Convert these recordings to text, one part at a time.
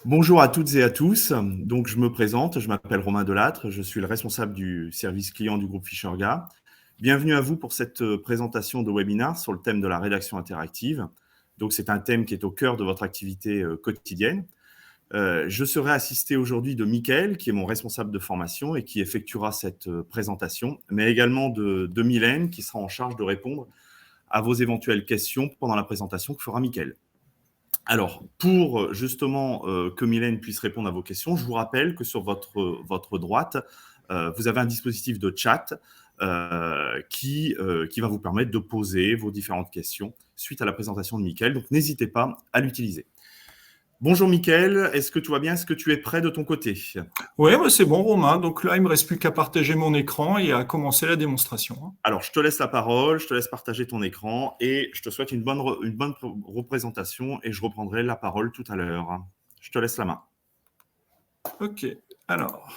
Bonjour à toutes et à tous. Donc, je me présente, je m'appelle Romain Delattre, je suis le responsable du service client du groupe Fischerga. Bienvenue à vous pour cette présentation de webinaire sur le thème de la rédaction interactive. Donc, c'est un thème qui est au cœur de votre activité quotidienne. Je serai assisté aujourd'hui de Mickaël, qui est mon responsable de formation et qui effectuera cette présentation, mais également de Mylène, qui sera en charge de répondre à vos éventuelles questions pendant la présentation que fera Mickaël. Alors, pour justement que Mylène puisse répondre à vos questions, je vous rappelle que sur votre droite, vous avez un dispositif de chat qui va vous permettre de poser vos différentes questions suite à la présentation de Mickaël. Donc, n'hésitez pas à l'utiliser. Bonjour Mickaël, est-ce que tout va bien? Est-ce que tu es prêt de ton côté? Oui, c'est bon, Romain. Donc là, il me reste plus qu'à partager mon écran et à commencer la démonstration. Alors, je te laisse la parole, je te laisse partager ton écran et je te souhaite une bonne représentation et je reprendrai la parole tout à l'heure. Je te laisse la main. Ok. Alors,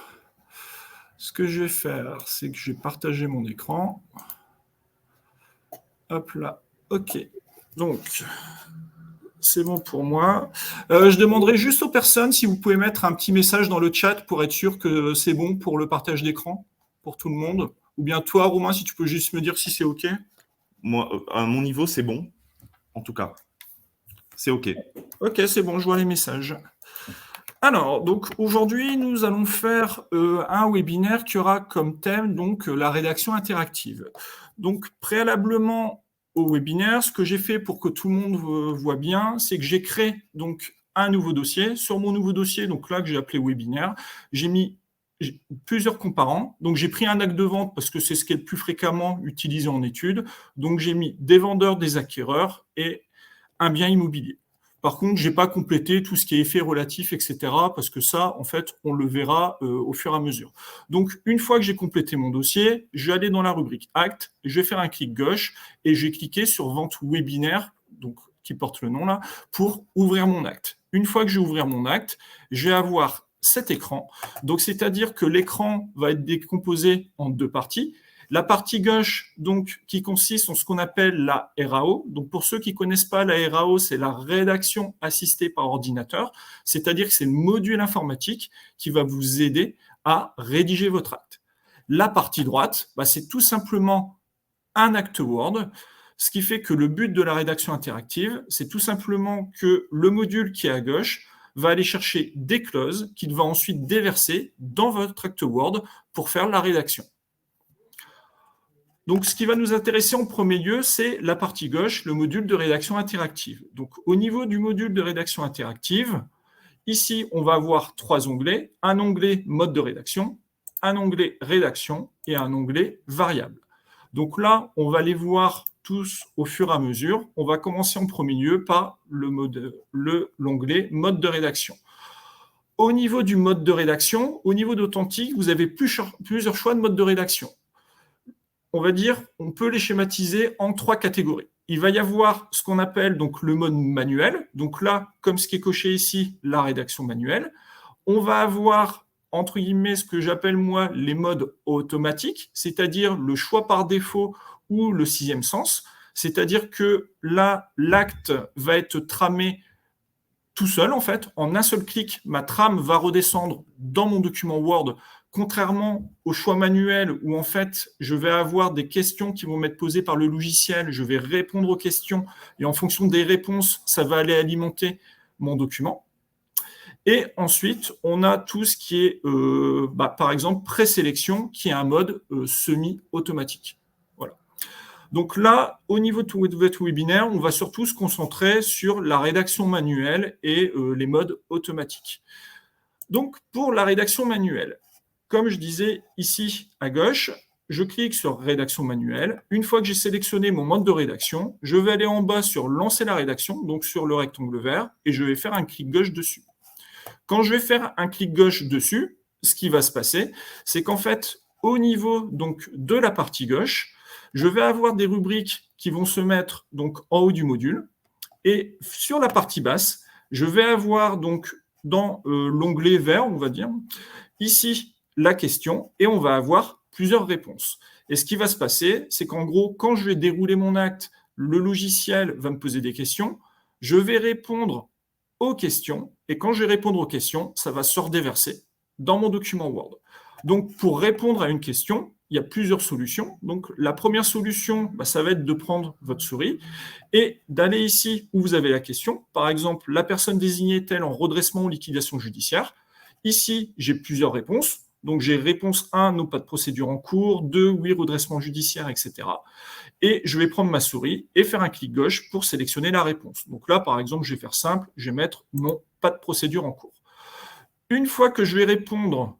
ce que je vais faire, c'est que je vais partager mon écran. Hop là. Ok. Donc, c'est bon pour moi. Je demanderai juste aux personnes si vous pouvez mettre un petit message dans le chat pour être sûr que c'est bon pour le partage d'écran pour tout le monde. Ou bien toi, Romain, si tu peux juste me dire si c'est OK. Moi, à mon niveau, c'est bon, en tout cas. C'est OK. Ok, c'est bon, je vois les messages. Alors, donc aujourd'hui, nous allons faire un webinaire qui aura comme thème donc la rédaction interactive. Donc, préalablement au webinaire, ce que j'ai fait pour que tout le monde voit bien, c'est que j'ai créé donc un nouveau dossier. Sur mon nouveau dossier, donc là que j'ai appelé webinaire, j'ai mis plusieurs comparants. Donc, j'ai pris un acte de vente parce que c'est ce qui est le plus fréquemment utilisé en études. Donc, j'ai mis des vendeurs, des acquéreurs et un bien immobilier. Par contre, je n'ai pas complété tout ce qui est effet relatif, etc., parce que ça, en fait, on le verra au fur et à mesure. Donc, une fois que j'ai complété mon dossier, je vais aller dans la rubrique Acte, je vais faire un clic gauche et je vais cliquer sur Vente webinaire, donc qui porte le nom là, pour ouvrir mon acte. Une fois que je vais ouvrir mon acte, je vais avoir cet écran. Donc, c'est-à-dire que l'écran va être décomposé en deux parties. La partie gauche, donc, qui consiste en ce qu'on appelle la RAO. Donc, pour ceux qui ne connaissent pas, la RAO, c'est la rédaction assistée par ordinateur. C'est-à-dire que c'est le module informatique qui va vous aider à rédiger votre acte. La partie droite, c'est tout simplement un acte Word. Ce qui fait que le but de la rédaction interactive, c'est tout simplement que le module qui est à gauche va aller chercher des clauses qu'il va ensuite déverser dans votre acte Word pour faire la rédaction. Donc, ce qui va nous intéresser en premier lieu, c'est la partie gauche, le module de rédaction interactive. Donc, au niveau du module de rédaction interactive, ici, on va avoir trois onglets. Un onglet mode de rédaction, un onglet rédaction et un onglet variable. Donc là, on va les voir tous au fur et à mesure. On va commencer en premier lieu par l'onglet mode de rédaction. Au niveau du mode de rédaction, au niveau d'Authentique, vous avez plusieurs choix de mode de rédaction. On va dire, on peut les schématiser en trois catégories. Il va y avoir ce qu'on appelle donc le mode manuel. Donc là, comme ce qui est coché ici, la rédaction manuelle. On va avoir, entre guillemets, ce que j'appelle moi les modes automatiques, c'est-à-dire le choix par défaut ou le sixième sens. C'est-à-dire que là, l'acte va être tramé tout seul, en fait. En un seul clic, ma trame va redescendre dans mon document Word, contrairement au choix manuel où, en fait, je vais avoir des questions qui vont m'être posées par le logiciel. Je vais répondre aux questions et en fonction des réponses, ça va aller alimenter mon document. Et ensuite, on a tout ce qui est, par exemple, présélection, qui est un mode semi-automatique. Donc là, au niveau de votre webinaire, on va surtout se concentrer sur la rédaction manuelle et les modes automatiques. Donc, pour la rédaction manuelle, comme je disais ici à gauche, je clique sur rédaction manuelle. Une fois que j'ai sélectionné mon mode de rédaction, je vais aller en bas sur lancer la rédaction, donc sur le rectangle vert, et je vais faire un clic gauche dessus. Quand je vais faire un clic gauche dessus, ce qui va se passer, c'est qu'en fait, au niveau donc, de la partie gauche, je vais avoir des rubriques qui vont se mettre donc en haut du module. Et sur la partie basse, je vais avoir donc dans l'onglet vert, on va dire, ici la question, et on va avoir plusieurs réponses. Et ce qui va se passer, c'est qu'en gros, quand je vais dérouler mon acte, le logiciel va me poser des questions, je vais répondre aux questions, et quand je vais répondre aux questions, ça va se redéverser dans mon document Word. Donc, pour répondre à une question, il y a plusieurs solutions. Donc, la première solution, ça va être de prendre votre souris et d'aller ici où vous avez la question. Par exemple, la personne désignée est-elle en redressement ou liquidation judiciaire? Ici, j'ai plusieurs réponses. Donc, j'ai réponse 1, non, pas de procédure en cours, 2, oui, redressement judiciaire, etc. Et je vais prendre ma souris et faire un clic gauche pour sélectionner la réponse. Donc là, par exemple, je vais faire simple, je vais mettre non, pas de procédure en cours. Une fois que je vais répondre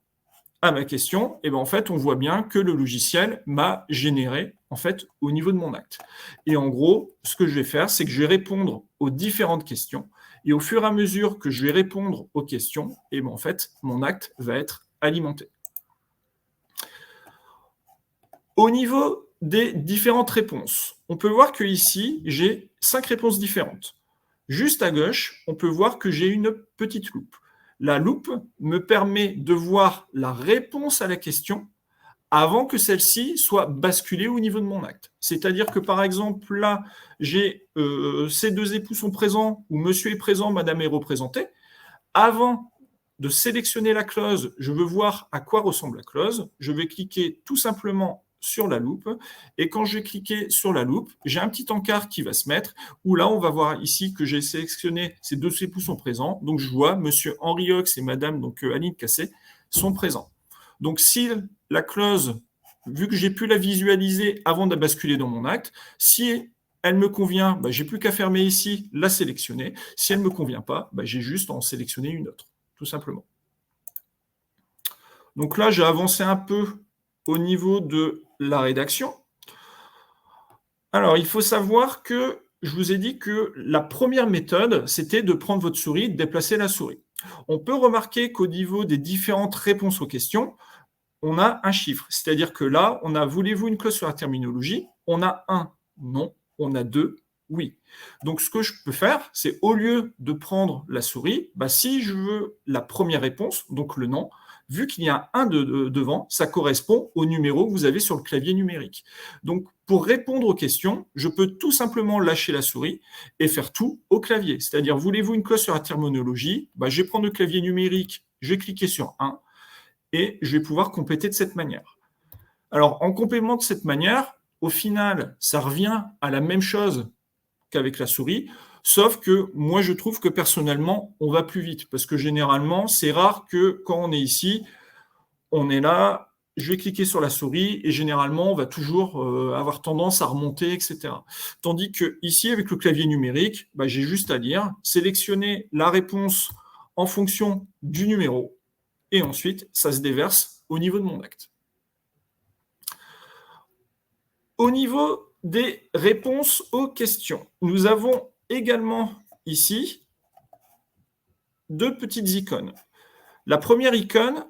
à ma question, en fait, on voit bien que le logiciel m'a généré en fait au niveau de mon acte. Et en gros, ce que je vais faire, c'est que je vais répondre aux différentes questions. Et au fur et à mesure que je vais répondre aux questions, en fait, mon acte va être alimenté. Au niveau des différentes réponses, on peut voir que ici, j'ai 5 réponses différentes. Juste à gauche, on peut voir que j'ai une petite loupe. La loupe me permet de voir la réponse à la question avant que celle-ci soit basculée au niveau de mon acte. C'est-à-dire que, par exemple, là, j'ai ces 2 époux sont présents, ou monsieur est présent, madame est représentée. Avant de sélectionner la clause, je veux voir à quoi ressemble la clause. Je vais cliquer tout simplement sur la loupe. Et quand je vais cliquer sur la loupe, j'ai un petit encart qui va se mettre, où là, on va voir ici que j'ai sélectionné ces 2 époux sont présents. Donc, je vois monsieur Henri Ox et madame Aline Cassé sont présents. Donc, si la clause, vu que j'ai pu la visualiser avant de la basculer dans mon acte, si elle me convient, j'ai plus qu'à fermer ici, la sélectionner. Si elle ne me convient pas, j'ai juste à en sélectionner une autre, tout simplement. Donc là, j'ai avancé un peu au niveau de la rédaction. Alors, il faut savoir que je vous ai dit que la première méthode, c'était de prendre votre souris et de déplacer la souris. On peut remarquer qu'au niveau des différentes réponses aux questions, on a un chiffre. C'est-à-dire que là, on a « voulez-vous une clause sur la terminologie ?» On a 1, non. On a 2, oui. Donc, ce que je peux faire, c'est au lieu de prendre la souris, si je veux la première réponse, donc le non, vu qu'il y a un 1 devant, ça correspond au numéro que vous avez sur le clavier numérique. Donc, pour répondre aux questions, je peux tout simplement lâcher la souris et faire tout au clavier. C'est-à-dire, voulez-vous une clause sur la terminologie? Je vais prendre le clavier numérique, je vais cliquer sur 1 et je vais pouvoir compléter de cette manière. Alors, en complément de cette manière, au final, ça revient à la même chose qu'avec la souris, sauf que moi, je trouve que personnellement, on va plus vite, parce que généralement, c'est rare que quand on est ici, on est là, je vais cliquer sur la souris, et généralement, on va toujours avoir tendance à remonter, etc. Tandis que ici, avec le clavier numérique, j'ai juste à lire, sélectionner la réponse en fonction du numéro, et ensuite, ça se déverse au niveau de mon acte. Au niveau des réponses aux questions, nous avons également ici 2 petites icônes. La première icône,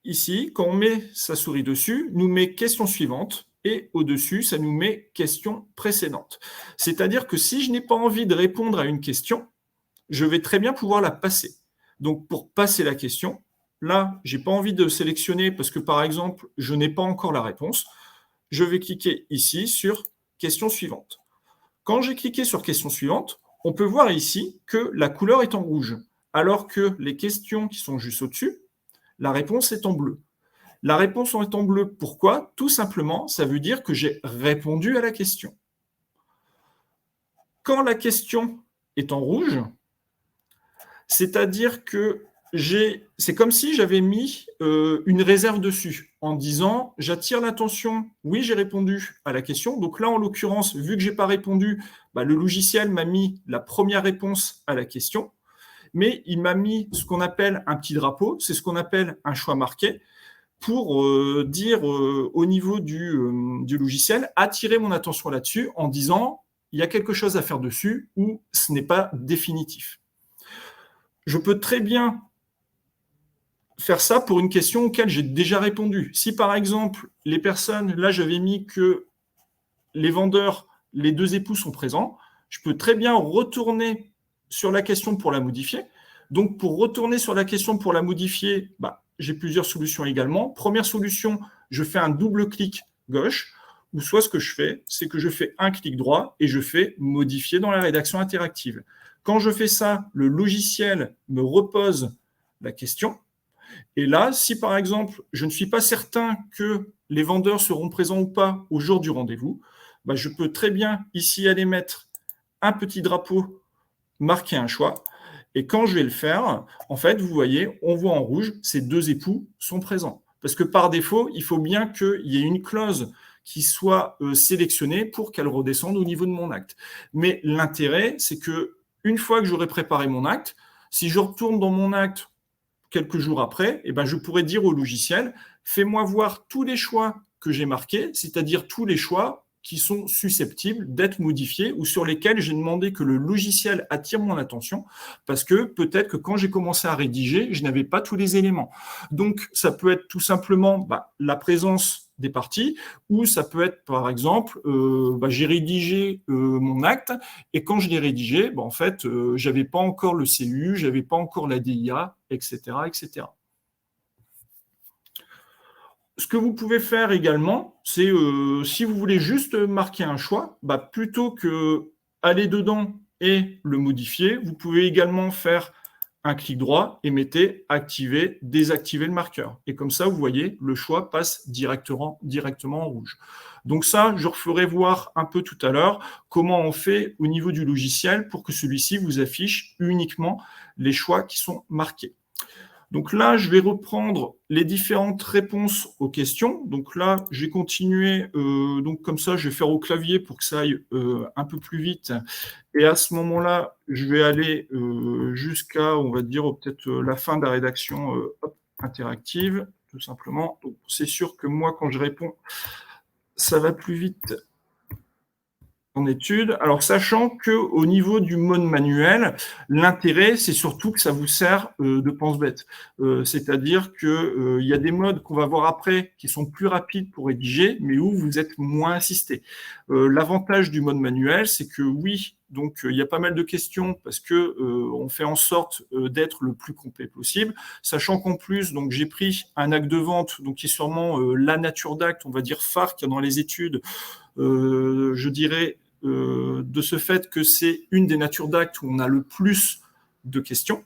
ici, quand on met sa souris dessus, nous met question suivante et au-dessus, ça nous met question précédente. C'est-à-dire que si je n'ai pas envie de répondre à une question, je vais très bien pouvoir la passer. Donc, pour passer la question, là, je n'ai pas envie de sélectionner parce que, par exemple, je n'ai pas encore la réponse. Je vais cliquer ici sur question suivante. Quand j'ai cliqué sur question suivante, on peut voir ici que la couleur est en rouge, alors que les questions qui sont juste au-dessus, la réponse est en bleu. La réponse est en bleu, pourquoi? Tout simplement, ça veut dire que j'ai répondu à la question. Quand la question est en rouge, c'est-à-dire que c'est comme si j'avais mis une réserve dessus en disant j'attire l'attention, oui j'ai répondu à la question, donc là en l'occurrence vu que je n'ai pas répondu, le logiciel m'a mis la première réponse à la question, mais il m'a mis ce qu'on appelle un petit drapeau, c'est ce qu'on appelle un choix marqué, pour dire au niveau du logiciel, attirer mon attention là-dessus en disant il y a quelque chose à faire dessus ou ce n'est pas définitif. Je peux très bien faire ça pour une question auquel j'ai déjà répondu. Si par exemple, les personnes, là j'avais mis que les vendeurs, les 2 époux sont présents, je peux très bien retourner sur la question pour la modifier. Donc pour retourner sur la question pour la modifier, j'ai plusieurs solutions également. Première solution, je fais un double clic gauche. ou soit ce que je fais, c'est que je fais un clic droit et je fais modifier dans la rédaction interactive. Quand je fais ça, le logiciel me repose la question. Et là, si par exemple, je ne suis pas certain que les vendeurs seront présents ou pas au jour du rendez-vous, bah, je peux très bien ici aller mettre un petit drapeau, marquer un choix. Et quand je vais le faire, en fait, vous voyez, on voit en rouge, ces deux époux sont présents. Parce que par défaut, il faut bien qu'il y ait une clause qui soit sélectionnée pour qu'elle redescende au niveau de mon acte. Mais l'intérêt, c'est que une fois que j'aurai préparé mon acte, si je retourne dans mon acte quelques jours après, eh ben, je pourrais dire au logiciel, fais-moi voir tous les choix que j'ai marqués, c'est-à-dire tous les choix qui sont susceptibles d'être modifiés ou sur lesquels j'ai demandé que le logiciel attire mon attention parce que peut-être que quand j'ai commencé à rédiger, je n'avais pas tous les éléments. Donc, ça peut être tout simplement la présence des parties ou ça peut être, par exemple, j'ai rédigé mon acte et quand je l'ai rédigé, en fait, j'avais pas encore le CU, j'avais pas encore la DIA, etc., etc. Ce que vous pouvez faire également, c'est si vous voulez juste marquer un choix, plutôt que aller dedans et le modifier, vous pouvez également faire un clic droit et mettez activer, désactiver le marqueur. Et comme ça, vous voyez, le choix passe directement en rouge. Donc ça, je referai voir un peu tout à l'heure comment on fait au niveau du logiciel pour que celui-ci vous affiche uniquement les choix qui sont marqués. Donc là, je vais reprendre les différentes réponses aux questions. Donc là, j'ai continué, donc comme ça, je vais faire au clavier pour que ça aille un peu plus vite. Et à ce moment-là, je vais aller jusqu'à, on va dire, peut-être la fin de la rédaction interactive, tout simplement. Donc c'est sûr que moi, quand je réponds, ça va plus vite en étude. Alors, sachant qu'au niveau du mode manuel, l'intérêt, c'est surtout que ça vous sert de pense-bête. C'est-à-dire qu'il y a des modes qu'on va voir après qui sont plus rapides pour rédiger, mais où vous êtes moins assisté. L'avantage du mode manuel, c'est que oui, donc il y a pas mal de questions parce que on fait en sorte d'être le plus complet possible, sachant qu'en plus, donc j'ai pris un acte de vente, donc qui est sûrement la nature d'acte, on va dire phare qu'il y a dans les études. Je dirais de ce fait que c'est une des natures d'actes où on a le plus de questions.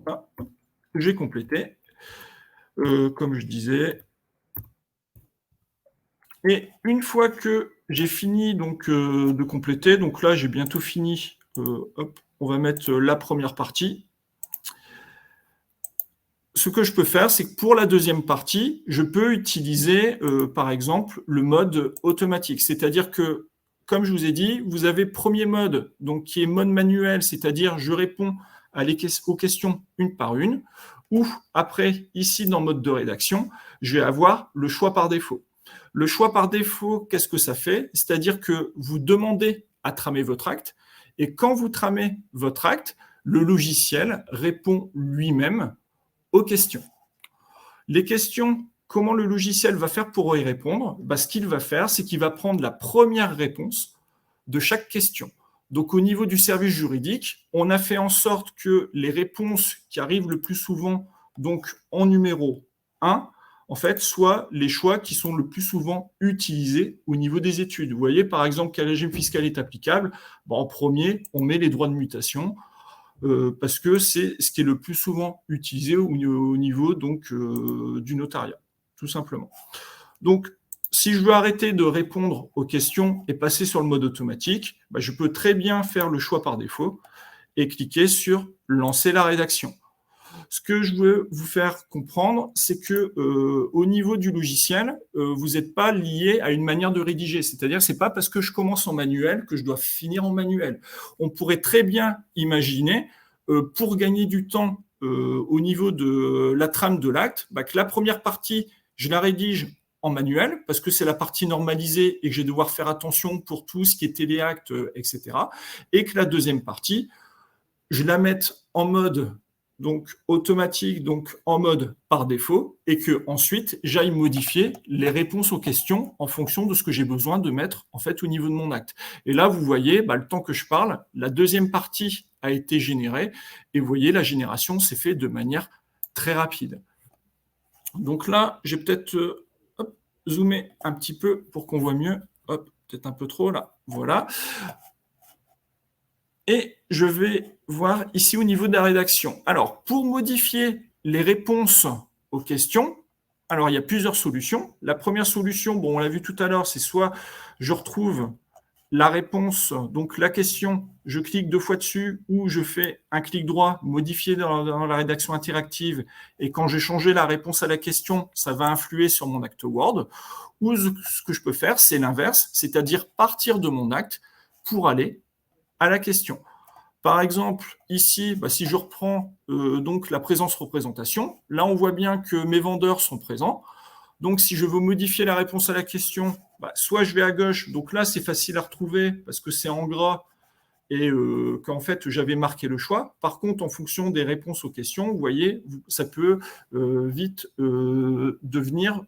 Ah, j'ai complété, comme je disais. Et une fois que j'ai fini donc, de compléter, donc là j'ai bientôt fini, hop, on va mettre la première partie. Ce que je peux faire, c'est que pour la deuxième partie, je peux utiliser, par exemple, le mode automatique. C'est-à-dire que, comme je vous ai dit, vous avez premier mode, donc qui est mode manuel, c'est-à-dire je réponds aux questions une par une, ou après, ici, dans mode de rédaction, je vais avoir le choix par défaut. Le choix par défaut, qu'est-ce que ça fait? C'est-à-dire que vous demandez à tramer votre acte, et quand vous tramez votre acte, le logiciel répond lui-même aux questions. Les questions, comment le logiciel va faire pour y répondre? Ce qu'il va faire, c'est qu'il va prendre la première réponse de chaque question. Donc, au niveau du service juridique, on a fait en sorte que les réponses qui arrivent le plus souvent, donc en numéro 1, en fait, soient les choix qui sont le plus souvent utilisés au niveau des études. Vous voyez, par exemple, quel régime fiscal est applicable? En premier, on met les droits de mutation. Parce que c'est ce qui est le plus souvent utilisé au niveau donc, du notariat, tout simplement. Donc, si je veux arrêter de répondre aux questions et passer sur le mode automatique, je peux très bien faire le choix par défaut et cliquer sur « Lancer la rédaction ». Ce que je veux vous faire comprendre, c'est que au niveau du logiciel, vous n'êtes pas lié à une manière de rédiger. C'est-à-dire, c'est pas parce que je commence en manuel que je dois finir en manuel. On pourrait très bien imaginer, pour gagner du temps au niveau de la trame de l'acte, que la première partie, je la rédige en manuel, parce que c'est la partie normalisée et que je vais devoir faire attention pour tout ce qui est téléacte, etc. Et que la deuxième partie, je la mette en mode donc automatique, donc en mode par défaut, et que ensuite j'aille modifier les réponses aux questions en fonction de ce que j'ai besoin de mettre en fait au niveau de mon acte. Et là, vous voyez, le temps que je parle, la deuxième partie a été générée, et vous voyez, la génération s'est faite de manière très rapide. Donc là, j'ai peut-être zoomer un petit peu pour qu'on voit mieux. Hop, peut-être un peu trop là. Voilà. Et je vais voir ici au niveau de la rédaction. Alors, pour modifier les réponses aux questions, alors il y a plusieurs solutions. La première solution, bon, on l'a vu tout à l'heure, c'est soit je retrouve la réponse, donc la question, je clique 2 fois dessus, ou je fais un clic droit, modifier dans la rédaction interactive, et quand j'ai changé la réponse à la question, ça va influer sur mon acte Word. Ou ce que je peux faire, c'est l'inverse, c'est-à-dire partir de mon acte pour aller à la question. Par exemple, ici, si je reprends donc la présence-représentation, là on voit bien que mes vendeurs sont présents. Donc si je veux modifier la réponse à la question, soit je vais à gauche, donc là c'est facile à retrouver parce que c'est en gras et qu'en fait j'avais marqué le choix. Par contre, en fonction des réponses aux questions, vous voyez, ça peut vite devenir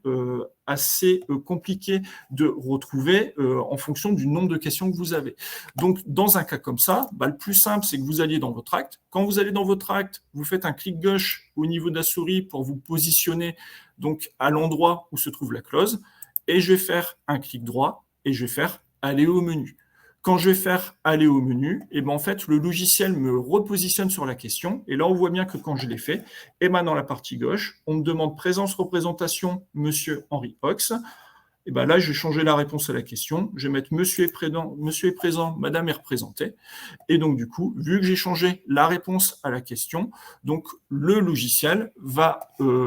assez compliqué de retrouver en fonction du nombre de questions que vous avez. Donc, dans un cas comme ça, le plus simple, c'est que vous alliez dans votre acte. Quand vous allez dans votre acte, vous faites un clic gauche au niveau de la souris pour vous positionner donc à l'endroit où se trouve la clause. Et je vais faire un clic droit et je vais faire aller au menu. Quand je vais faire aller au menu, en fait, le logiciel me repositionne sur la question. Et là, on voit bien que quand je l'ai fait, dans la partie gauche, on me demande présence représentation Monsieur Henri Ox. Et là, je vais changer la réponse à la question. Je vais mettre Monsieur est présent, Madame est représentée. Et donc, du coup, vu que j'ai changé la réponse à la question, donc le logiciel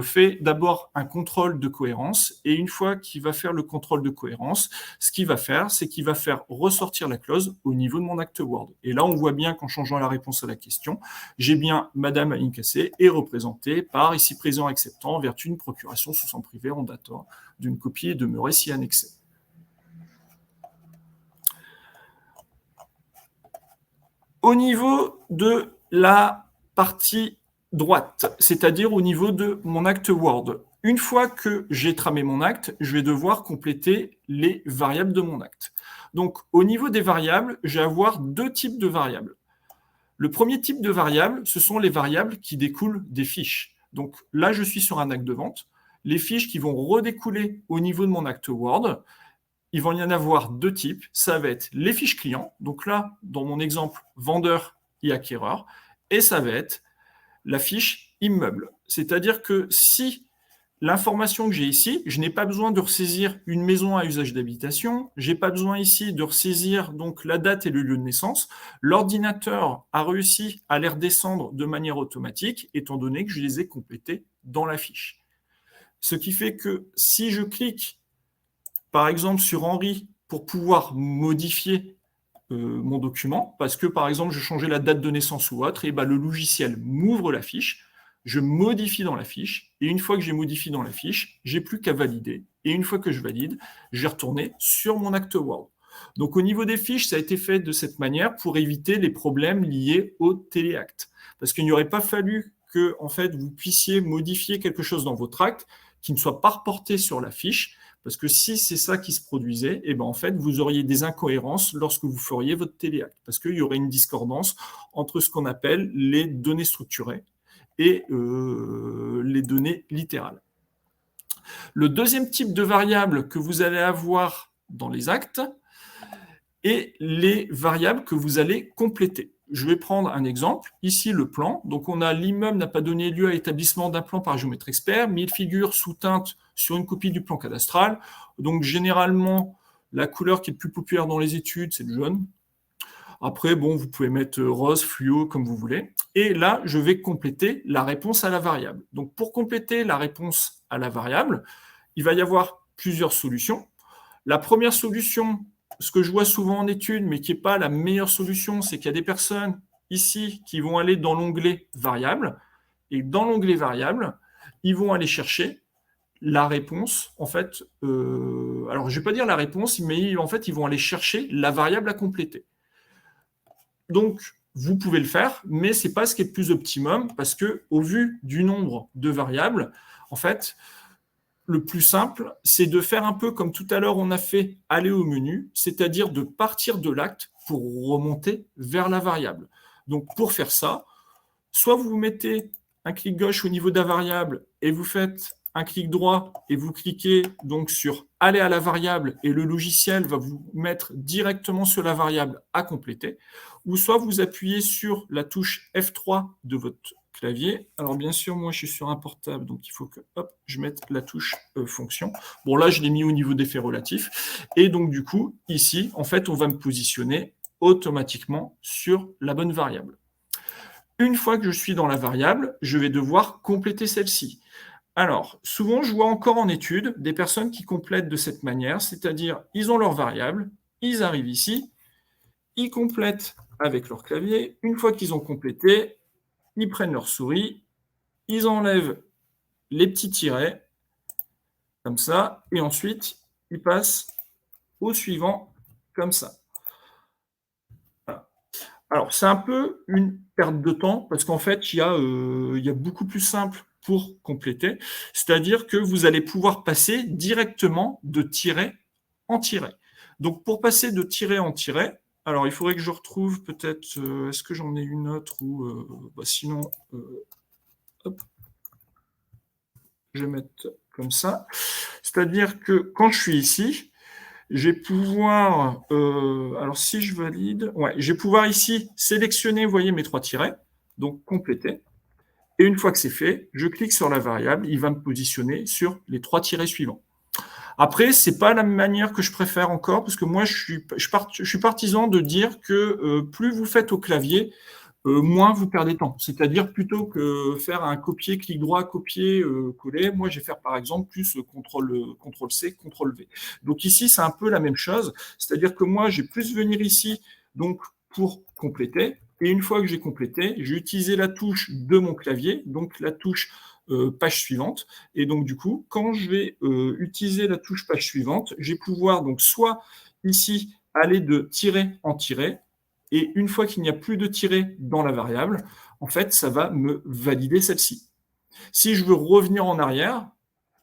fait d'abord un contrôle de cohérence. Et une fois qu'il va faire le contrôle de cohérence, ce qu'il va faire, c'est qu'il va faire ressortir la clause au niveau de mon acte Word. Et là, on voit bien qu'en changeant la réponse à la question, j'ai bien Madame Aline Cassé est représentée par ici présent acceptant en vertu d'une procuration sous sang privé en datant d'une copie et demeurée si annexée. Au niveau de la partie droite, c'est-à-dire au niveau de mon acte Word, une fois que j'ai tramé mon acte, je vais devoir compléter les variables de mon acte. Donc, au niveau des variables, je vais avoir 2 types de variables. Le premier type de variable, ce sont les variables qui découlent des fiches. Donc là, je suis sur un acte de vente. Les fiches qui vont redécouler au niveau de mon acte Word, il va y en avoir 2 types. Ça va être les fiches clients. Donc là, dans mon exemple, vendeur et acquéreur. Et ça va être la fiche immeuble. C'est-à-dire que si l'information que j'ai ici, je n'ai pas besoin de ressaisir une maison à usage d'habitation, je n'ai pas besoin ici de ressaisir donc la date et le lieu de naissance. L'ordinateur a réussi à les redescendre de manière automatique, étant donné que je les ai complétés dans la fiche. Ce qui fait que si je clique, par exemple, sur Henri pour pouvoir modifier mon document, parce que, par exemple, je changeais la date de naissance ou autre, et le logiciel m'ouvre la fiche, je modifie dans la fiche, et une fois que j'ai modifié dans la fiche, j'ai plus qu'à valider. Et une fois que je valide, je vais retourner sur mon acte Word. Donc, au niveau des fiches, ça a été fait de cette manière pour éviter les problèmes liés au téléacte. Parce qu'il n'y aurait pas fallu que, en fait, vous puissiez modifier quelque chose dans votre acte qui ne soit pas reporté sur la fiche, parce que si c'est ça qui se produisait, en fait, vous auriez des incohérences lorsque vous feriez votre téléacte, parce qu'il y aurait une discordance entre ce qu'on appelle les données structurées et les données littérales. Le deuxième type de variable que vous allez avoir dans les actes est les variables que vous allez compléter. Je vais prendre un exemple. Ici, le plan. Donc, on a l'immeuble n'a pas donné lieu à l'établissement d'un plan par géomètre expert, mais il figure sous teinte sur une copie du plan cadastral. Donc, généralement, la couleur qui est le plus populaire dans les études, c'est le jaune. Après, vous pouvez mettre rose, fluo, comme vous voulez. Et là, je vais compléter la réponse à la variable. Donc, pour compléter la réponse à la variable, il va y avoir plusieurs solutions. La première solution, ce que je vois souvent en études, mais qui n'est pas la meilleure solution, c'est qu'il y a des personnes ici qui vont aller dans l'onglet variable. Et dans l'onglet variable, ils vont aller chercher la réponse. En fait, alors je ne vais pas dire la réponse, mais en fait, ils vont aller chercher la variable à compléter. Donc, vous pouvez le faire, mais ce n'est pas ce qui est le plus optimum, parce qu'au vu du nombre de variables, en fait, le plus simple, c'est de faire un peu comme tout à l'heure on a fait aller au menu, c'est-à-dire de partir de l'acte pour remonter vers la variable. Donc, pour faire ça, soit vous mettez un clic gauche au niveau de la variable et vous faites un clic droit et vous cliquez donc sur « Aller à la variable » et le logiciel va vous mettre directement sur la variable à compléter, ou soit vous appuyez sur la touche F3 de votre clavier. Alors bien sûr, moi je suis sur un portable, donc il faut que je mette la touche fonction. Bon là, je l'ai mis au niveau des faits relatifs. Et donc du coup, ici, en fait, on va me positionner automatiquement sur la bonne variable. Une fois que je suis dans la variable, je vais devoir compléter celle-ci. Alors, souvent, je vois encore en études des personnes qui complètent de cette manière, c'est-à-dire, ils ont leur variable, ils arrivent ici, ils complètent avec leur clavier. Une fois qu'ils ont complété, ils prennent leur souris, ils enlèvent les petits tirets, comme ça, et ensuite, ils passent au suivant, comme ça. Alors, c'est un peu une perte de temps, parce qu'en fait, il y a beaucoup plus simple pour compléter, c'est-à-dire que vous allez pouvoir passer directement de tiret en tiret. Donc, pour passer de tiret en tiret, alors il faudrait que je retrouve peut-être, est-ce que j'en ai une autre, ou sinon, hop, je vais mettre comme ça. C'est-à-dire que quand je suis ici, je vais pouvoir, alors si je valide, ouais, je vais pouvoir ici sélectionner, vous voyez, mes 3 tirets, donc compléter. Et une fois que c'est fait, je clique sur la variable, il va me positionner sur les 3 tirets suivants. Après, c'est pas la manière que je préfère encore, parce que moi, je suis partisan de dire que plus vous faites au clavier, moins vous perdez de temps. C'est-à-dire, plutôt que faire un copier, clic droit, copier, coller, moi, je vais faire par exemple plus CTRL-C, CTRL-V. Donc ici, c'est un peu la même chose. C'est-à-dire que moi, je vais plus venir ici donc pour compléter. Et une fois que j'ai complété, je vais utiliser la touche de mon clavier, donc la touche page suivante. Et donc, du coup, quand je vais utiliser la touche page suivante, je vais pouvoir donc soit ici aller de tiret en tiret, et une fois qu'il n'y a plus de tiret dans la variable, en fait, ça va me valider celle-ci. Si je veux revenir en arrière,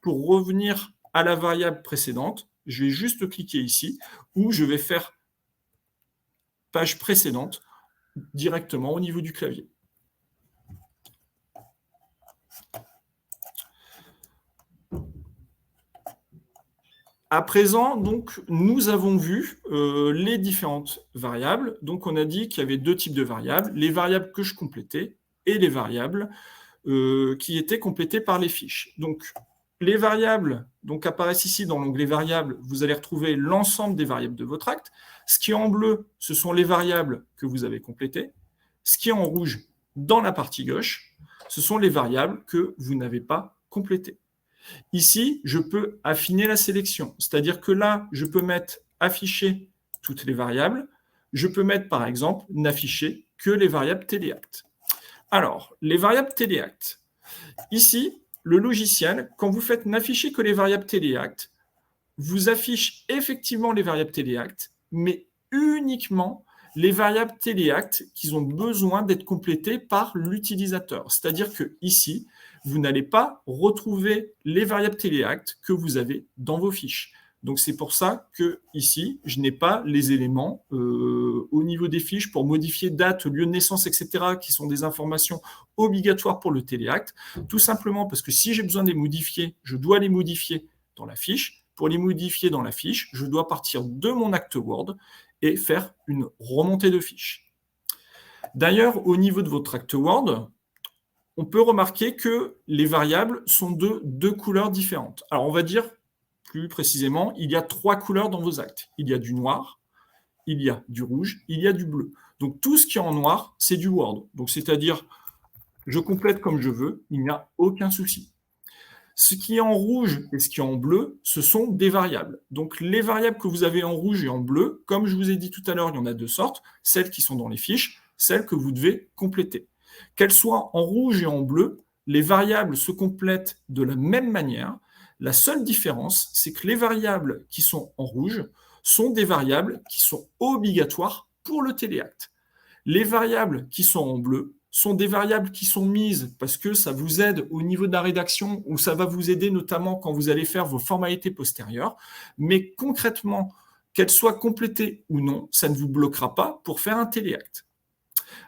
pour revenir à la variable précédente, je vais juste cliquer ici, ou je vais faire page précédente directement au niveau du clavier. À présent, donc, nous avons vu les différentes variables. Donc, on a dit qu'il y avait 2 types de variables, les variables que je complétais et les variables qui étaient complétées par les fiches. Donc, les variables donc, apparaissent ici dans l'onglet variables. Vous allez retrouver l'ensemble des variables de votre acte. Ce qui est en bleu, ce sont les variables que vous avez complétées. Ce qui est en rouge, dans la partie gauche, ce sont les variables que vous n'avez pas complétées. Ici, je peux affiner la sélection, c'est-à-dire que là, je peux mettre afficher toutes les variables. Je peux mettre, par exemple, n'afficher que les variables téléactes. Alors, les variables téléactes. Ici, le logiciel, quand vous faites n'afficher que les variables téléactes, vous affiche effectivement les variables téléactes, mais uniquement les variables téléactes qui ont besoin d'être complétées par l'utilisateur. C'est-à-dire que ici, vous n'allez pas retrouver les variables téléactes que vous avez dans vos fiches. Donc, c'est pour ça que ici, je n'ai pas les éléments au niveau des fiches pour modifier date, lieu de naissance, etc., qui sont des informations obligatoires pour le téléacte, tout simplement parce que si j'ai besoin de les modifier, je dois les modifier dans la fiche. Pour les modifier dans la fiche, je dois partir de mon acte Word et faire une remontée de fiche. D'ailleurs, au niveau de votre acte Word, on peut remarquer que les variables sont de 2 couleurs différentes. Alors, on va dire plus précisément, il y a 3 couleurs dans vos actes. Il y a du noir, il y a du rouge, il y a du bleu. Donc, tout ce qui est en noir, c'est du Word. Donc, c'est-à-dire, je complète comme je veux, il n'y a aucun souci. Ce qui est en rouge et ce qui est en bleu, ce sont des variables. Donc, les variables que vous avez en rouge et en bleu, comme je vous ai dit tout à l'heure, il y en a 2 sortes, celles qui sont dans les fiches, celles que vous devez compléter. Qu'elles soient en rouge et en bleu, les variables se complètent de la même manière. La seule différence, c'est que les variables qui sont en rouge sont des variables qui sont obligatoires pour le téléacte. Les variables qui sont en bleu sont des variables qui sont mises parce que ça vous aide au niveau de la rédaction ou ça va vous aider notamment quand vous allez faire vos formalités postérieures. Mais concrètement, qu'elles soient complétées ou non, ça ne vous bloquera pas pour faire un téléacte.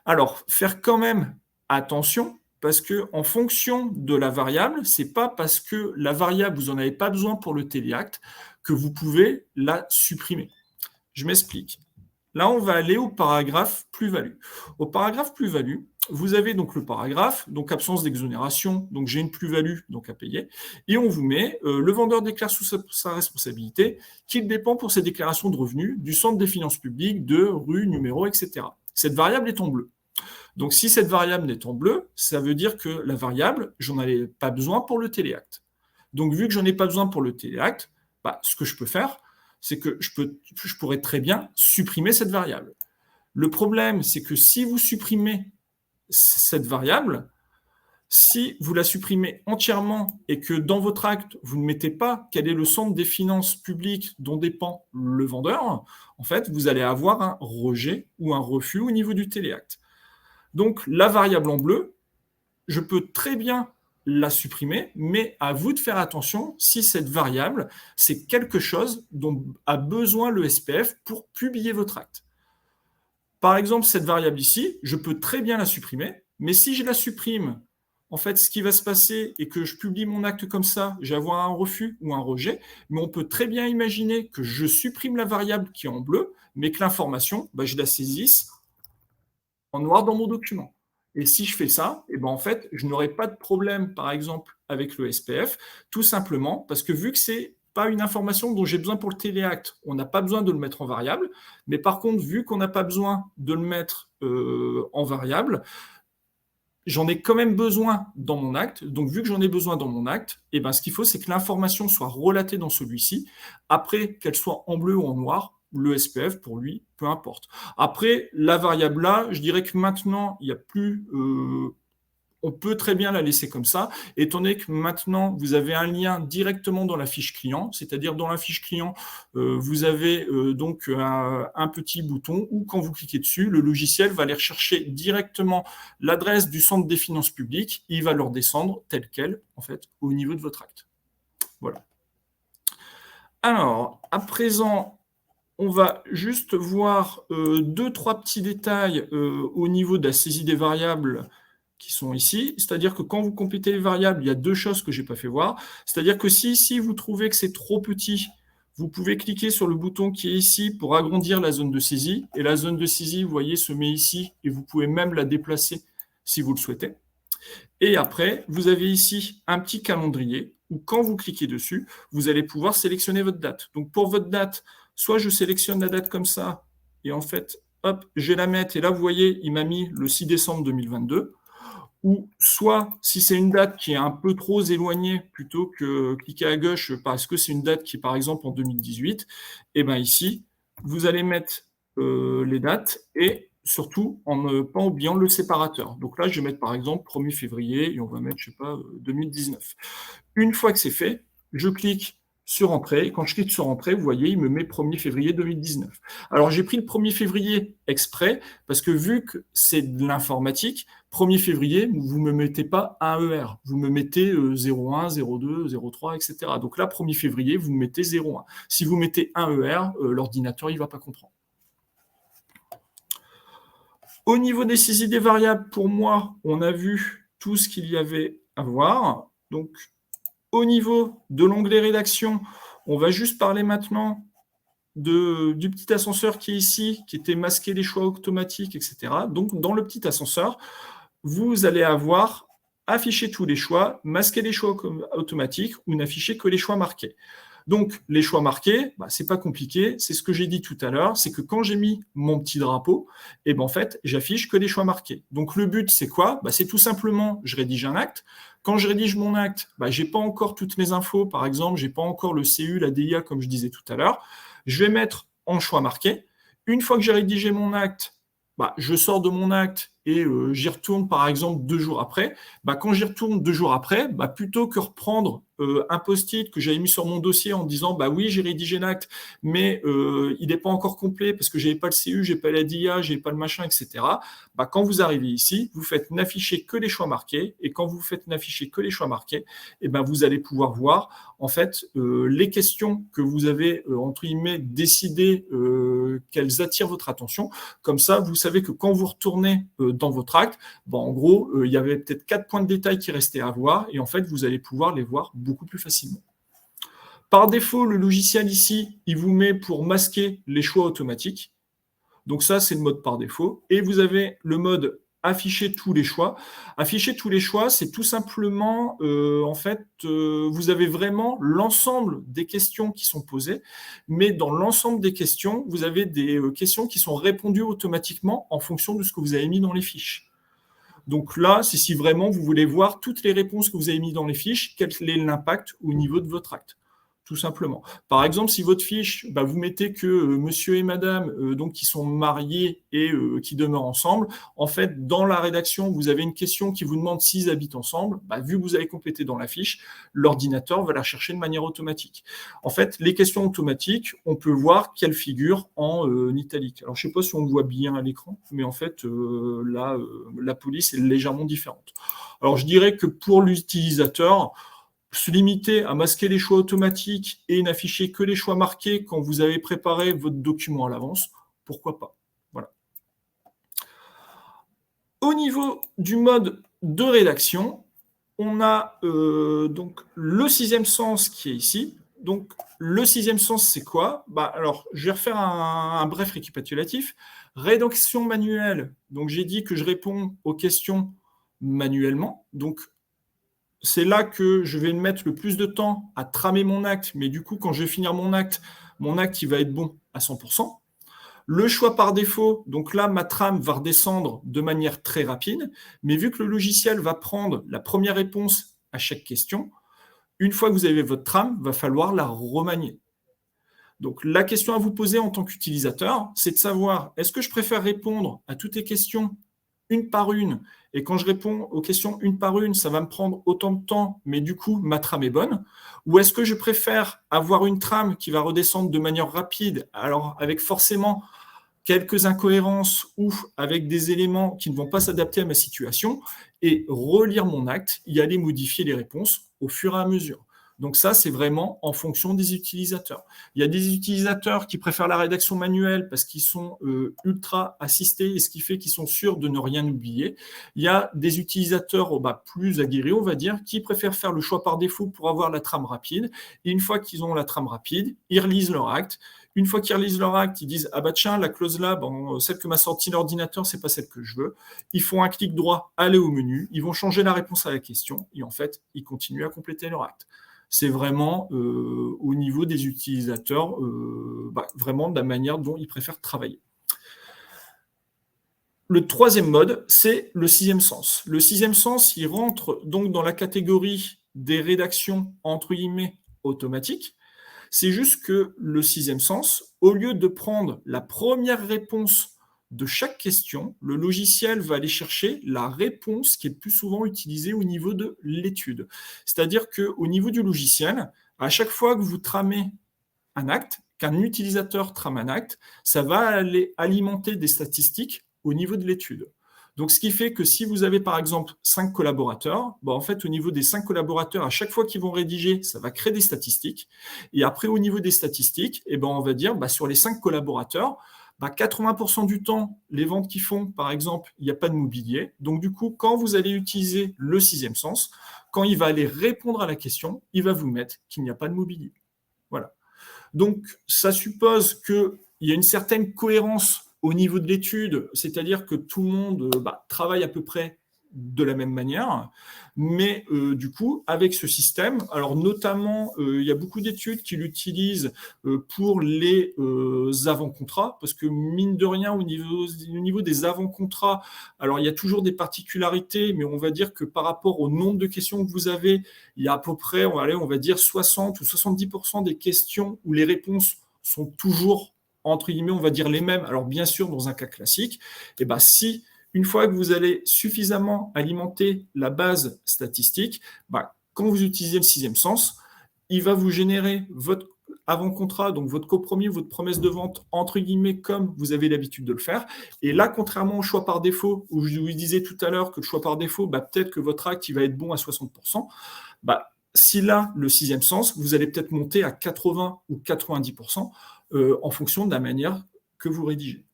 Alors, faire quand même attention, Parce que en fonction de la variable, c'est pas parce que la variable, vous n'en avez pas besoin pour le téléacte que vous pouvez la supprimer. Je m'explique. Là, on va aller au paragraphe plus-value. Au paragraphe plus-value, vous avez donc le paragraphe, donc absence d'exonération, donc j'ai une plus-value donc à payer, et on vous met le vendeur déclare sous sa responsabilité qu'il dépend pour ses déclarations de revenus du centre des finances publiques, de rue, numéro, etc. Cette variable est en bleu. Donc si cette variable est en bleu, ça veut dire que la variable, j'en avais pas besoin pour le téléacte. Donc vu que j'en ai pas besoin pour le téléacte, ce que je peux faire, c'est que je pourrais très bien supprimer cette variable. Le problème, c'est que si vous supprimez cette variable, si vous la supprimez entièrement et que dans votre acte, vous ne mettez pas quel est le centre des finances publiques dont dépend le vendeur, en fait, vous allez avoir un rejet ou un refus au niveau du téléacte. Donc, la variable en bleu, je peux très bien la supprimer, mais à vous de faire attention si cette variable, c'est quelque chose dont a besoin le SPF pour publier votre acte. Par exemple, cette variable ici, je peux très bien la supprimer, mais si je la supprime, en fait, ce qui va se passer est que je publie mon acte comme ça, j'ai avoir un refus ou un rejet, mais on peut très bien imaginer que je supprime la variable qui est en bleu, mais que l'information, je la saisisse en noir dans mon document. Et si je fais ça, en fait, je n'aurai pas de problème, par exemple, avec le SPF, tout simplement parce que vu que c'est pas une information dont j'ai besoin pour le téléacte, on n'a pas besoin de le mettre en variable, mais par contre, vu qu'on n'a pas besoin de le mettre en variable, j'en ai quand même besoin dans mon acte. Donc, vu que j'en ai besoin dans mon acte, ce qu'il faut, c'est que l'information soit relatée dans celui-ci, après qu'elle soit en bleu ou en noir, le SPF, pour lui, peu importe. Après, la variable là, je dirais que maintenant, il n'y a plus... on peut très bien la laisser comme ça, étant donné que maintenant, vous avez un lien directement dans la fiche client, c'est-à-dire dans la fiche client, vous avez donc un petit bouton où, quand vous cliquez dessus, le logiciel va aller rechercher directement l'adresse du centre des finances publiques, et il va leur descendre telle quelle, en fait, au niveau de votre acte. Voilà. Alors, à présent, on va juste voir 2-3 petits détails au niveau de la saisie des variables qui sont ici. C'est-à-dire que quand vous complétez les variables, il y a 2 choses que je n'ai pas fait voir. C'est-à-dire que si ici, vous trouvez que c'est trop petit, vous pouvez cliquer sur le bouton qui est ici pour agrandir la zone de saisie. Et la zone de saisie, vous voyez, se met ici et vous pouvez même la déplacer si vous le souhaitez. Et après, vous avez ici un petit calendrier où quand vous cliquez dessus, vous allez pouvoir sélectionner votre date. Donc pour votre date, soit je sélectionne la date comme ça, et en fait, hop, je vais la mettre, et là, vous voyez, il m'a mis le 6 décembre 2022, ou soit, si c'est une date qui est un peu trop éloignée, plutôt que cliquer à gauche parce que c'est une date qui est par exemple en 2018, et ici, vous allez mettre les dates, et surtout en ne pas oubliant le séparateur. Donc là, je vais mettre par exemple 1er février, et on va mettre, 2019. Une fois que c'est fait, je clique sur Entrée. Quand je clique sur Entrée, vous voyez, il me met 1er février 2019. Alors, j'ai pris le 1er février exprès, parce que vu que c'est de l'informatique, 1er février, vous ne me mettez pas un ER. Vous me mettez 01, 02, 03, etc. Donc là, 1er février, vous me mettez 01. Si vous mettez un ER, l'ordinateur, il ne va pas comprendre. Au niveau des saisies des variables, pour moi, on a vu tout ce qu'il y avait à voir. Donc, au niveau de l'onglet rédaction, on va juste parler maintenant du petit ascenseur qui est ici, qui était masquer les choix automatiques, etc. Donc, dans le petit ascenseur, vous allez avoir affiché tous les choix, masquer les choix automatiques ou n'afficher que les choix marqués. Donc, les choix marqués, c'est pas compliqué. C'est ce que j'ai dit tout à l'heure, c'est que quand j'ai mis mon petit drapeau, en fait, j'affiche que les choix marqués. Donc, le but, c'est quoi ? C'est tout simplement, je rédige un acte. Quand je rédige mon acte, j'ai pas encore toutes mes infos. Par exemple, j'ai pas encore le CU, la DIA, comme je disais tout à l'heure. Je vais mettre en choix marqué. Une fois que j'ai rédigé mon acte, je sors de mon acte et j'y retourne, par exemple, 2 jours après. Quand j'y retourne 2 jours après, plutôt que reprendre un post-it que j'avais mis sur mon dossier en disant bah oui, j'ai rédigé l'acte, mais il n'est pas encore complet parce que je n'avais pas le CU, je n'ai pas la DIA, je n'ai pas le machin, etc. Bah, quand vous arrivez ici, vous faites n'afficher que les choix marqués, et quand vous faites n'afficher que les choix marqués, et ben vous allez pouvoir voir en fait les questions que vous avez entre guillemets décidé qu'elles attirent votre attention. Comme ça, vous savez que quand vous retournez dans votre acte, ben, en gros, il y avait peut-être 4 points de détail qui restaient à voir, et en fait, vous allez pouvoir les voir beaucoup plus facilement. Par défaut, le logiciel ici, il vous met pour masquer les choix automatiques. Donc ça, c'est le mode par défaut. Et vous avez le mode afficher tous les choix. Afficher tous les choix, c'est tout simplement, vous avez vraiment l'ensemble des questions qui sont posées, mais dans l'ensemble des questions, vous avez des questions qui sont répondues automatiquement en fonction de ce que vous avez mis dans les fiches. Donc là, c'est si vraiment vous voulez voir toutes les réponses que vous avez mis dans les fiches, quel est l'impact au niveau de votre acte. Tout simplement. Par exemple, si votre fiche, vous mettez que monsieur et madame donc qui sont mariés et qui demeurent ensemble, en fait, dans la rédaction, vous avez une question qui vous demande s'ils habitent ensemble. Vu que vous avez complété dans la fiche, l'ordinateur va la chercher de manière automatique. En fait, les questions automatiques, on peut voir qu'elles figurent en italique. Alors, je ne sais pas si on le voit bien à l'écran, mais en fait, là, la police est légèrement différente. Alors, je dirais que pour l'utilisateur, se limiter à masquer les choix automatiques et n'afficher que les choix marqués quand vous avez préparé votre document à l'avance, pourquoi pas. Voilà. Au niveau du mode de rédaction, on a donc le 6e sens qui est ici. Donc, le 6e sens, c'est quoi? Alors, je vais refaire un bref récapitulatif. Rédaction manuelle. Donc, j'ai dit que je réponds aux questions manuellement. Donc, c'est là que je vais mettre le plus de temps à tramer mon acte, mais du coup, quand je vais finir mon acte, il va être bon à 100%. Le choix par défaut, donc là, ma trame va redescendre de manière très rapide, mais vu que le logiciel va prendre la première réponse à chaque question, une fois que vous avez votre trame, il va falloir la remanier. Donc, la question à vous poser en tant qu'utilisateur, c'est de savoir, est-ce que je préfère répondre à toutes les questions une par une, et quand je réponds aux questions une par une, ça va me prendre autant de temps, mais du coup, ma trame est bonne? Ou est-ce que je préfère avoir une trame qui va redescendre de manière rapide, alors avec forcément quelques incohérences ou avec des éléments qui ne vont pas s'adapter à ma situation, et relire mon acte, y aller modifier les réponses au fur et à mesure. Donc ça, c'est vraiment en fonction des utilisateurs. Il y a des utilisateurs qui préfèrent la rédaction manuelle parce qu'ils sont ultra assistés, et ce qui fait qu'ils sont sûrs de ne rien oublier. Il y a des utilisateurs plus aguerris, on va dire, qui préfèrent faire le choix par défaut pour avoir la trame rapide. Et une fois qu'ils ont la trame rapide, ils relisent leur acte. Une fois qu'ils relisent leur acte, ils disent « Ah bah tiens, la clause là, celle que m'a sorti l'ordinateur, c'est pas celle que je veux. » Ils font un clic droit, aller au menu, ils vont changer la réponse à la question, et en fait, ils continuent à compléter leur acte. C'est vraiment au niveau des utilisateurs, vraiment de la manière dont ils préfèrent travailler. Le 3e mode, c'est le 6e sens. Le 6e sens, il rentre donc dans la catégorie des rédactions entre guillemets automatiques. C'est juste que le 6e sens, au lieu de prendre la première réponse de chaque question, le logiciel va aller chercher la réponse qui est le plus souvent utilisée au niveau de l'étude. C'est-à-dire qu'au niveau du logiciel, à chaque fois que vous tramez un acte, qu'un utilisateur trame un acte, ça va aller alimenter des statistiques au niveau de l'étude. Donc, ce qui fait que si vous avez, par exemple, 5 collaborateurs, en fait, au niveau des 5 collaborateurs, à chaque fois qu'ils vont rédiger, ça va créer des statistiques. Et après, au niveau des statistiques, on va dire, sur les 5 collaborateurs, 80% du temps, les ventes qu'ils font, par exemple, il n'y a pas de mobilier. Donc, du coup, quand vous allez utiliser le 6e sens, quand il va aller répondre à la question, il va vous mettre qu'il n'y a pas de mobilier. Voilà. Donc, ça suppose qu'il y a une certaine cohérence au niveau de l'étude, c'est-à-dire que tout le monde travaille à peu près de la même manière, mais du coup, avec ce système, alors notamment, il y a beaucoup d'études qui l'utilisent pour les avant-contrats, parce que mine de rien, au niveau des avant-contrats, alors il y a toujours des particularités, mais on va dire que par rapport au nombre de questions que vous avez, il y a à peu près, on va dire 60 ou 70% des questions où les réponses sont toujours, entre guillemets, on va dire les mêmes. Alors bien sûr, dans un cas classique, si une fois que vous allez suffisamment alimenter la base statistique, quand vous utilisez le sixième sens, il va vous générer votre avant-contrat, donc votre compromis, votre promesse de vente, entre guillemets, comme vous avez l'habitude de le faire. Et là, contrairement au choix par défaut, où je vous disais tout à l'heure que le choix par défaut, peut-être que votre acte il va être bon à 60%, si là, le sixième sens, vous allez peut-être monter à 80 ou 90% en fonction de la manière que vous rédigez.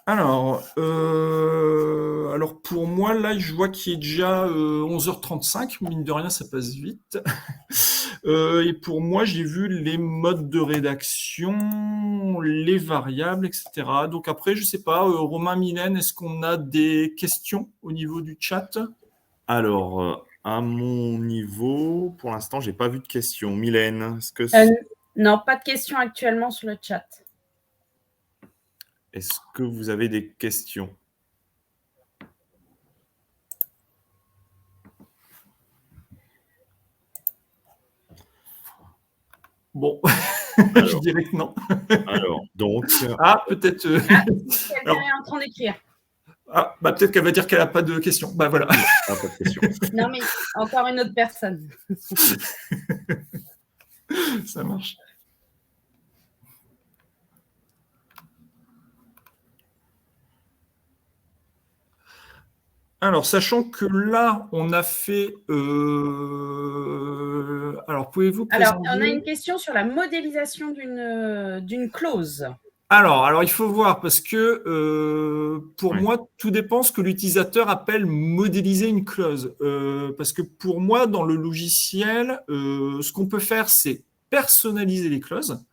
Alors pour moi, là, je vois qu'il est déjà 11h35. Mine de rien, ça passe vite. Et pour moi, j'ai vu les modes de rédaction, les variables, etc. Donc après, je ne sais pas, Romain, Mylène, est-ce qu'on a des questions au niveau du chat? Alors, à mon niveau, pour l'instant, je n'ai pas vu de questions. Mylène, est-ce que... Non, pas de questions actuellement sur le chat. Est-ce que vous avez des questions? Bon, je dirais que non. Alors, donc... Ah, peut-être... Quelqu'un est en train d'écrire. Ah, peut-être qu'elle va dire qu'elle n'a pas de questions. Voilà. Pas de questions. Non, mais encore une autre personne. Ça marche. Alors, sachant que là, on a fait... Alors, pouvez-vous présenter... Alors, on a une question sur la modélisation d'une clause. Alors, il faut voir, parce que pour moi, tout dépend ce que l'utilisateur appelle modéliser une clause. Parce que pour moi, dans le logiciel, ce qu'on peut faire, c'est personnaliser les clauses.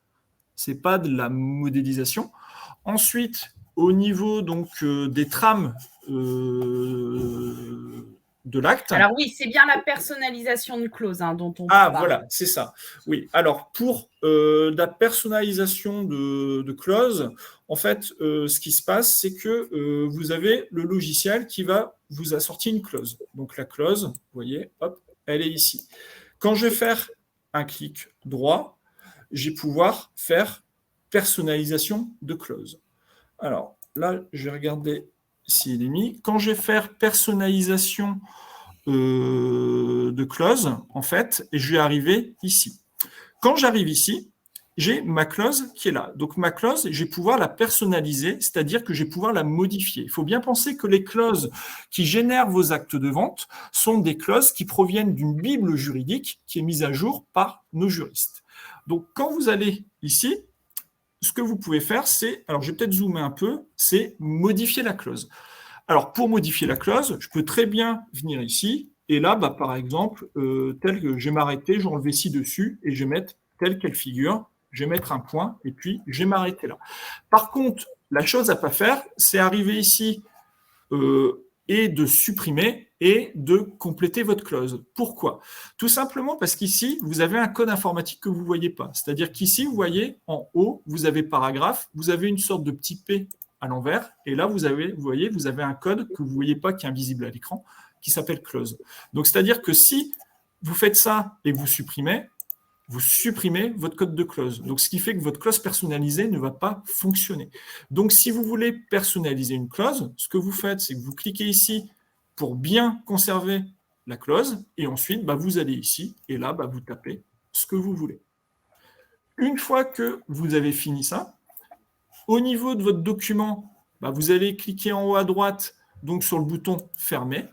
Ce n'est pas de la modélisation. Ensuite, au niveau donc, des trames de l'acte. Alors oui, c'est bien la personnalisation de clause dont on parle. Ah, voilà, c'est ça. Oui, alors pour la personnalisation de clause, en fait, ce qui se passe, c'est que vous avez le logiciel qui va vous assortir une clause. Donc la clause, vous voyez, hop, elle est ici. Quand je vais faire un clic droit, je vais pouvoir faire personnalisation de clause. Alors là, je vais regarder s'il est mis. Quand je vais faire personnalisation de clause, en fait, et je vais arriver ici. Quand j'arrive ici, j'ai ma clause qui est là. Donc ma clause, je vais pouvoir la personnaliser, c'est-à-dire que je vais pouvoir la modifier. Il faut bien penser que les clauses qui génèrent vos actes de vente sont des clauses qui proviennent d'une bible juridique qui est mise à jour par nos juristes. Donc quand vous allez ici, ce que vous pouvez faire, c'est, alors je vais peut-être zoomer un peu, c'est modifier la clause. Alors, pour modifier la clause, je peux très bien venir ici, et là, par exemple, tel que je vais m'arrêter, je vais enlever ci-dessus, et je vais mettre telle qu'elle figure, je vais mettre un point, et puis je vais m'arrêter là. Par contre, la chose à ne pas faire, c'est arriver ici et de supprimer et de compléter votre clause. Pourquoi? Tout simplement parce qu'ici, vous avez un code informatique que vous ne voyez pas. C'est-à-dire qu'ici, vous voyez, en haut, vous avez paragraphe, vous avez une sorte de petit P à l'envers, et là, vous voyez, vous avez un code que vous ne voyez pas qui est invisible à l'écran, qui s'appelle clause. Donc, c'est-à-dire que si vous faites ça et que vous supprimez votre code de clause. Donc, ce qui fait que votre clause personnalisée ne va pas fonctionner. Donc, si vous voulez personnaliser une clause, ce que vous faites, c'est que vous cliquez ici pour bien conserver la clause, et ensuite, vous allez ici, et là, vous tapez ce que vous voulez. Une fois que vous avez fini ça, au niveau de votre document, vous allez cliquer en haut à droite, donc sur le bouton « Fermer ».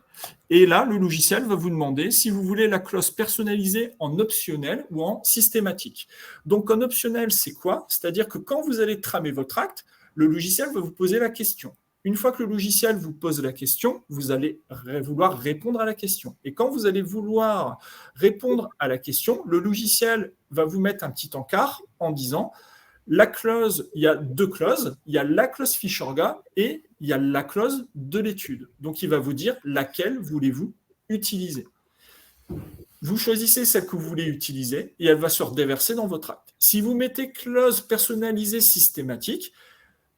Et là, le logiciel va vous demander si vous voulez la clause personnalisée en optionnel ou en systématique. Donc, en optionnel, c'est quoi? C'est-à-dire que quand vous allez tramer votre acte, le logiciel va vous poser la question. Une fois que le logiciel vous pose la question, vous allez vouloir répondre à la question. Et quand vous allez vouloir répondre à la question, le logiciel va vous mettre un petit encart en disant « la clause, il y a deux clauses, il y a la clause fiche orga et il y a la clause de l'étude. Donc, il va vous dire laquelle voulez-vous utiliser. Vous choisissez celle que vous voulez utiliser et elle va se redéverser dans votre acte. Si vous mettez clause personnalisée systématique,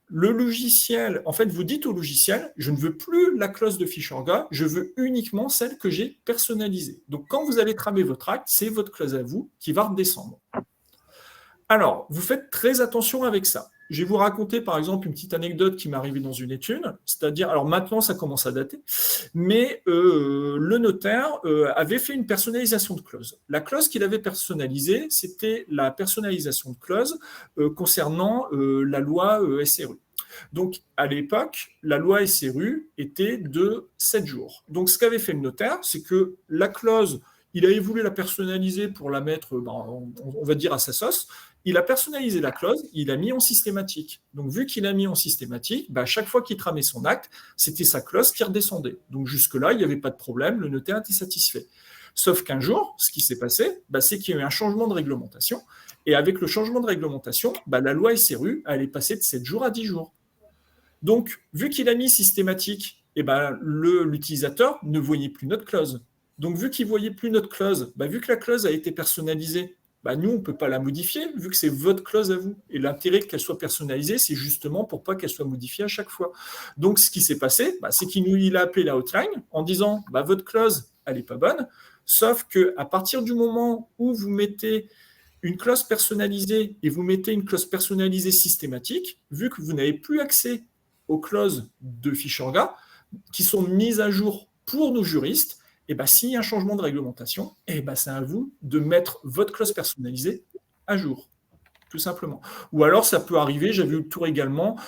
le logiciel, en fait, vous dites au logiciel, je ne veux plus la clause de fiche orga, je veux uniquement celle que j'ai personnalisée. Donc, quand vous allez tramer votre acte, c'est votre clause à vous qui va redescendre. Alors, vous faites très attention avec ça. Je vais vous raconter, par exemple, une petite anecdote qui m'est arrivée dans une étude. C'est-à-dire, alors maintenant, ça commence à dater, mais le notaire avait fait une personnalisation de clause. La clause qu'il avait personnalisée, c'était la personnalisation de clause concernant la loi SRU. Donc, à l'époque, la loi SRU était de 7 jours. Donc, ce qu'avait fait le notaire, c'est que la clause, il avait voulu la personnaliser pour la mettre, on va dire, à sa sauce. Il a personnalisé la clause, il a mis en systématique. Donc, vu qu'il a mis en systématique, à chaque fois qu'il tramait son acte, c'était sa clause qui redescendait. Donc, jusque-là, il n'y avait pas de problème, le notaire était satisfait. Sauf qu'un jour, ce qui s'est passé, c'est qu'il y a eu un changement de réglementation. Et avec le changement de réglementation, la loi SRU, elle est passée de 7 jours à 10 jours. Donc, vu qu'il a mis systématique, l'utilisateur ne voyait plus notre clause. Donc, vu qu'il ne voyait plus notre clause, vu que la clause a été personnalisée, nous, on ne peut pas la modifier, vu que c'est votre clause à vous. Et l'intérêt qu'elle soit personnalisée, c'est justement pour pas qu'elle soit modifiée à chaque fois. Donc, ce qui s'est passé, c'est qu'il a appelé la hotline en disant votre clause, elle n'est pas bonne, sauf qu'à partir du moment où vous mettez une clause personnalisée et vous mettez une clause personnalisée systématique, vu que vous n'avez plus accès aux clauses de Fichorga qui sont mises à jour pour nos juristes, s'il y a un changement de réglementation, c'est à vous de mettre votre clause personnalisée à jour, tout simplement. Ou alors, ça peut arriver, j'avais eu le tour également,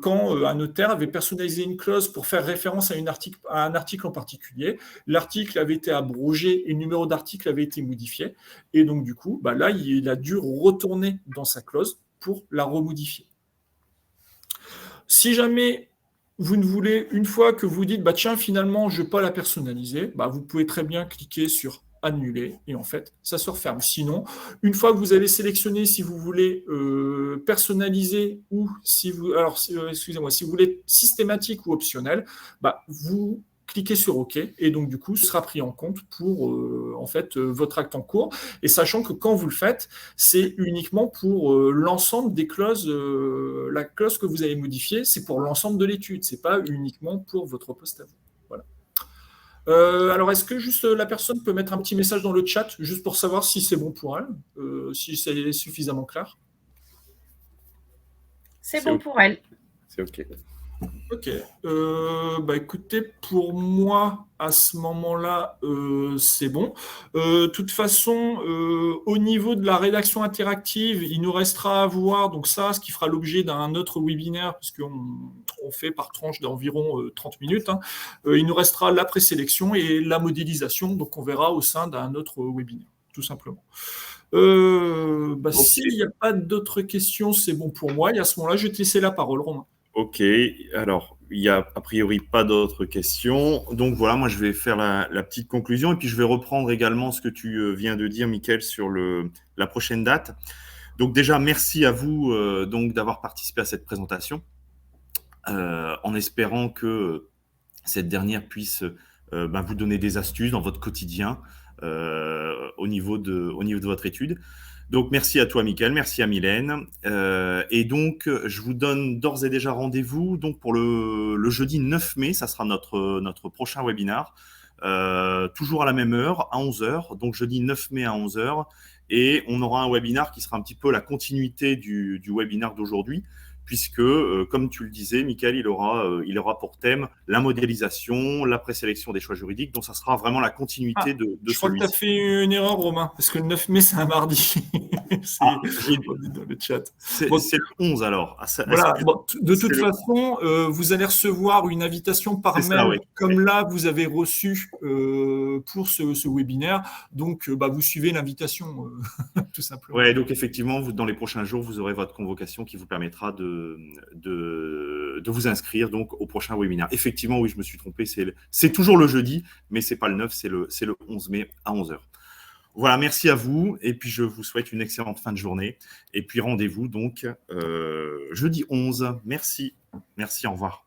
quand un notaire avait personnalisé une clause pour faire référence à un article en particulier, l'article avait été abrogé et le numéro d'article avait été modifié, et donc du coup, là, il a dû retourner dans sa clause pour la remodifier. Si jamais vous ne voulez, une fois que vous dites, tiens, finalement, je ne vais pas la personnaliser, vous pouvez très bien cliquer sur annuler et en fait, ça se referme. Sinon, une fois que vous avez sélectionné si vous voulez personnaliser ou si vous, si vous voulez systématique ou optionnel, vous cliquez sur OK et donc du coup, ce sera pris en compte pour votre acte en cours. Et sachant que quand vous le faites, c'est uniquement pour l'ensemble des clauses, la clause que vous avez modifiée, c'est pour l'ensemble de l'étude, c'est pas uniquement pour votre poste à vous. Voilà. Alors, est-ce que juste la personne peut mettre un petit message dans le chat, juste pour savoir si c'est bon pour elle, si c'est suffisamment clair? C'est bon pour elle. C'est OK. Ok. Écoutez, pour moi, à ce moment-là, c'est bon. De toute façon, au niveau de la rédaction interactive, il nous restera à voir, donc ça, ce qui fera l'objet d'un autre webinaire, puisqu'on fait par tranche d'environ 30 minutes. Il nous restera la présélection et la modélisation, donc on verra au sein d'un autre webinaire, tout simplement. S'il n'y a pas d'autres questions, c'est bon pour moi. Et à ce moment-là, je vais te laisser la parole, Romain. Ok, alors il n'y a a priori pas d'autres questions. Donc voilà, moi je vais faire la petite conclusion et puis je vais reprendre également ce que tu viens de dire, Mickaël, sur la prochaine date. Donc déjà, merci à vous donc d'avoir participé à cette présentation en espérant que cette dernière puisse vous donner des astuces dans votre quotidien au niveau de votre étude. Donc, merci à toi, Mickaël, merci à Mylène. Et donc, je vous donne d'ores et déjà rendez-vous donc pour le jeudi 9 mai, ça sera notre prochain webinar, toujours à la même heure, à 11h, donc jeudi 9 mai à 11h. Et on aura un webinar qui sera un petit peu la continuité du webinar d'aujourd'hui, puisque, comme tu le disais, Mickaël, il aura pour thème la modélisation, la présélection des choix juridiques. Donc, ça sera vraiment la continuité de je crois que tu as fait une erreur, Romain, parce que le 9 mai, c'est un mardi. Dans le chat. C'est le 11 alors. Voilà. De toute façon, vous allez recevoir une invitation par mail, comme là, vous avez reçu pour ce webinaire. Donc, vous suivez l'invitation, tout simplement. Oui, donc effectivement, dans les prochains jours, vous aurez votre convocation qui vous permettra de vous inscrire donc au prochain webinaire. Effectivement, oui, je me suis trompé, c'est toujours le jeudi, mais c'est pas le 9, c'est le 11 mai à 11h. Voilà, merci à vous, et puis je vous souhaite une excellente fin de journée, et puis rendez-vous donc jeudi 11. Merci, au revoir.